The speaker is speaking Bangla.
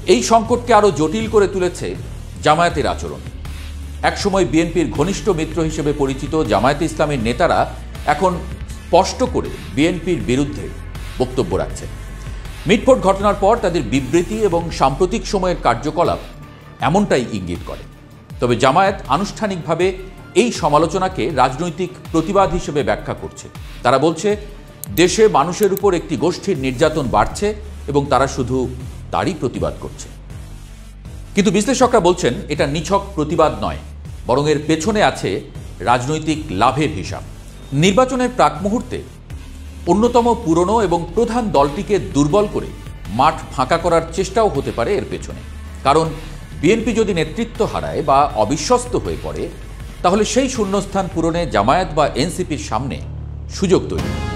এই সংকটকে আরও জটিল করে তুলেছে জামায়াতের আচরণ। একসময় বিএনপির ঘনিষ্ঠ মিত্র হিসেবে পরিচিত জামায়াতে ইসলামের নেতারা এখন স্পষ্ট করে বিএনপির বিরুদ্ধে বক্তব্য রাখছেন। মিটফোর্ড ঘটনার পর তাদের বিবৃতি এবং সাম্প্রতিক সময়ের কার্যকলাপ এমনটাই ইঙ্গিত করে। তবে জামায়াত আনুষ্ঠানিকভাবে এই সমালোচনাকে রাজনৈতিক প্রতিবাদ হিসেবে ব্যাখ্যা করছে। তারা বলছে, দেশে মানুষের উপর একটি গোষ্ঠীর নির্যাতন বাড়ছে এবং তারা শুধু তারই প্রতিবাদ করছে। কিন্তু বিশ্লেষকরা বলছেন, এটা নিছক প্রতিবাদ নয়, বরং এর পেছনে আছে রাজনৈতিক লাভের হিসাব। নির্বাচনের প্রাক মুহূর্তে অন্যতম পুরনো এবং প্রধান দলটিকে দুর্বল করে মাঠ ফাঁকা করার চেষ্টাও হতে পারে এর পেছনে। কারণ বিএনপি যদি নেতৃত্ব হারায় বা অবিশ্বস্ত হয়ে পড়ে, তাহলে সেই শূন্যস্থান পূরণে জামায়াত বা এনসিপির সামনে সুযোগ তৈরি।